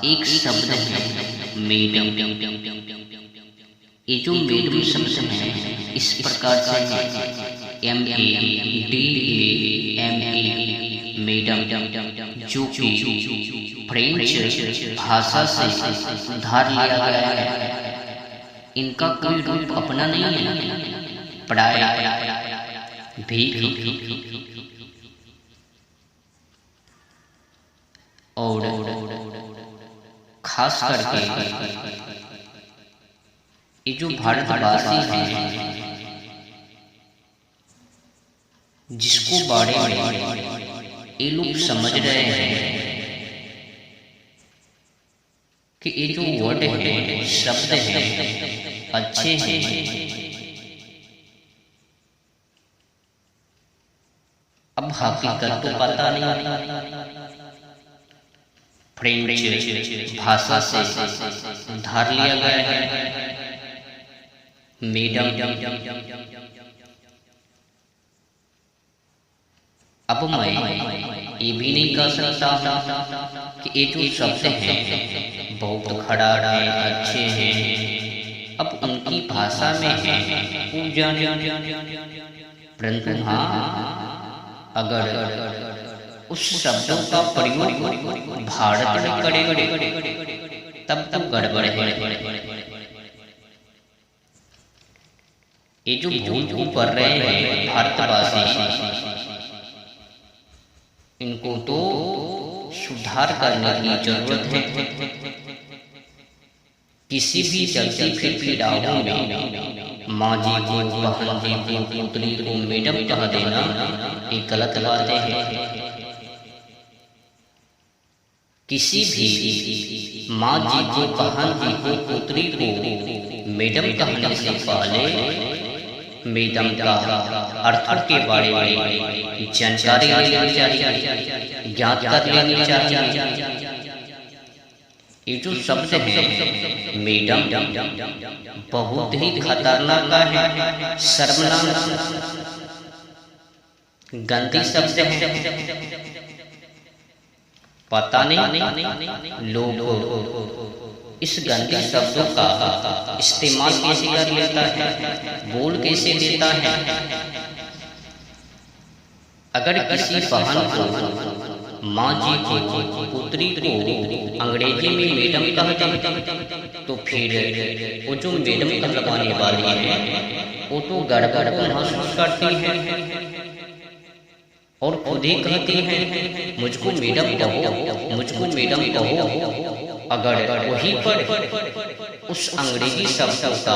एक शब्द है मेडम। ये जो मेडम शब्द है इस प्रकार से है MEDAME मेडम, जो कि फ्रेंच भाषा से उधार लिया गया है। इनका कोई रूप अपना नहीं है। पढ़ाई भी और खास करके ये जो भारतवासी हैं जिसको बारे में ये लोग समझ रहे हैं कि ये जो वर्ड है, शब्द है, अच्छे हैं, अब हकीकत तो पता नहीं। फ्रेंच भाषा से उधार लिया गया है मेडम। अब मैं ये भी नहीं कह सकता कि ये जो शब्द हैं बहुत खड़ा है, अच्छे हैं, अब उनकी भाषा में है वो जाने। परंतु हाँ, अगर उस शब्दों का प्रयोग भारत में करेंगे तब तो गड़बड़ है। ये जो भूल कर रहे हैं भारतवासी, इनको तो सुधार करने की जरूरत है। किसी भी चलती फिरती राहों में माँ जी को, बहन जी को, पुत्री को मेडम कह देना ये गलत बातें हैं। किसी भी माँ जी को, बहन जी को, पुत्री को मेडम कहने से पहले मेडम का अर्थ के बारे में जानकारी लेनी चाहिए, ज्ञात कर लेनी चाहिए। ये जो शब्द है मेडम बहुत ही खतरनाक है, शर्मनाक, गंदी शब्द है। पता नहीं लोग इस गंदे शब्दों का इस्तेमाल कैसे कर लेता है, बोल कैसे देता है। अगर किसी बहन को, माँ जी को, पुत्री को अंग्रेजी में मेडम कहते तो फिर वो जो मेडम का लगाने वाली है वो तो गड़बड़ को महसूस करती है और खुद ही कहती हैं मुझको मैडम कहो, मुझको मैडम कहो। अगर वहीं पर उस अंग्रेजी शब्द का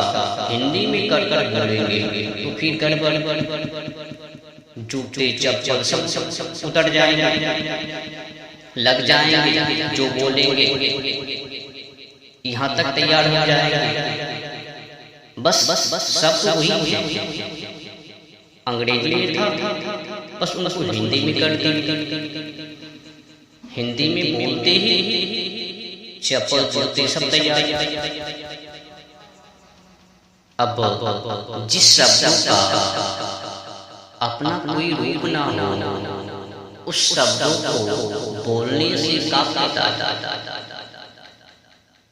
हिंदी में कर बोलेंगे तो फिर गड़बड़, जूते चप्पल सब उतर जाएंगे, लग जाएंगे, जो बोलेंगे यहाँ तक तैयार हो जाएंगे। बस सब वही अंग्रेजी में था, बस उनको हिंदी में कर दी। हिंदी में बोलते ही चप्पल जूते सब तैयार। अब जिस शब्द का अपना कोई रूप ना हो उस शब्दों को बोलने से क्या फायदा।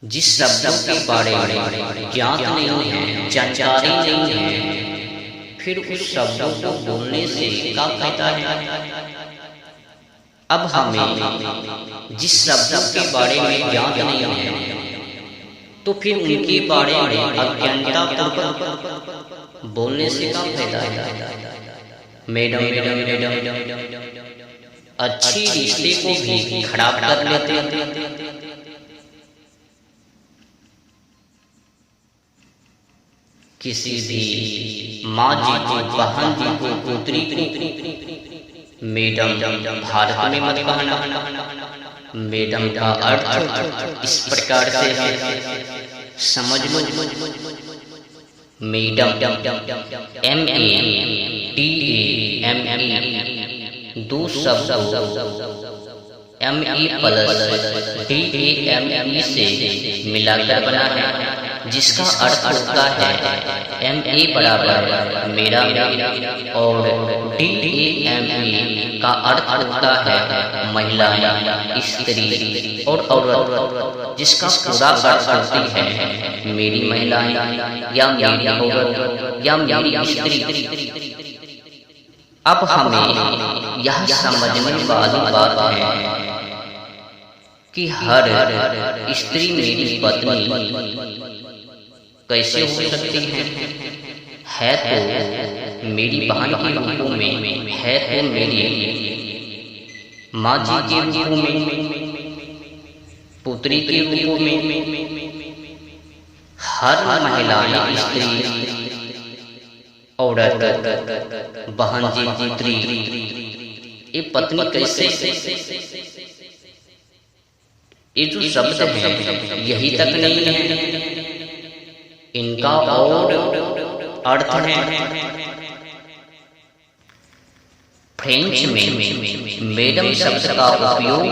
जिस शब्दों के बारे में ज्ञात नहीं है, जानकारी नहीं है, फिर उस शब्दों को बोलने से क्या फायदा है। अब हमें जिस शब्दों के बारे में ज्ञात नहीं है तो फिर उनके बारे में अज्ञानता पूर्वक बोलने से क्या फायदा है। मैडम अच्छी रिश्ते को भी खराब कर लेते हैं। किसी भी माँ जी को, बहन जी को, पुत्री को मैडम भारत में मत कहना। मैडम का अर्थ इस प्रकार से है, समझ लो। मैडम MEDAME दो शब्द ME प्लस DAME से मिलाकर बना है। जिसका अर्थ होता है MA बराबर मेरा और DAME का अर्थ होता है महिला, स्त्री और औरत, जिसका पूरा अर्थ होती है मेरी महिलाएं या मेरी औरत या मेरी स्त्री। अब हमें यह समझने वाली बात है कि हर स्त्री मेरी पत्नी कैसे हो सकती है तो मेरी बहन के रूपों में, है तो मेरी माँ जी के रूपों में, पुत्री के रूपों में। हर महिला, स्त्री, औरत, बहन जी, पुत्री, ये पत्नी कैसे, ये जो शब्द है यही तक नहीं है, इनका और अर्थ है। फ्रेंच में मैडम शब्द का उपयोग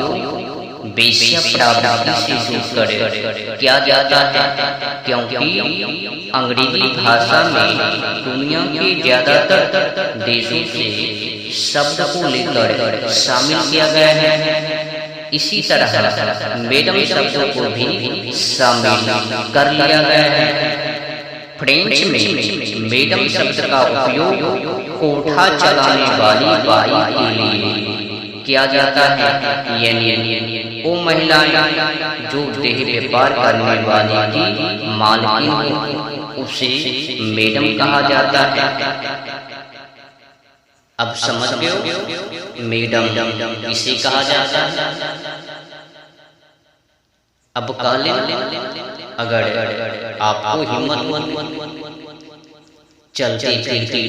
वेश्या प्रावृत्ति से जोड़कर किया जाता है, क्योंकि अंग्रेजी भाषा में दुनिया के ज्यादातर देशों से शब्द को लेकर शामिल किया गया है। इसी तरह मैडम शब्द को भी शामिल कर लिया गया है। फ्रेंच में मैडम शब्द का उपयोग कोठा चलाने वाली बाई के लिए किया जाता है, यानी वो महिलाएं जो देह व्यापार करने वाली की मालकिन हो, उसे मैडम कहा जाता है। अब समझ गए मैडम इसे कहा जाता है। अब कह लें अगर आपको हिम्मत चलती फिरती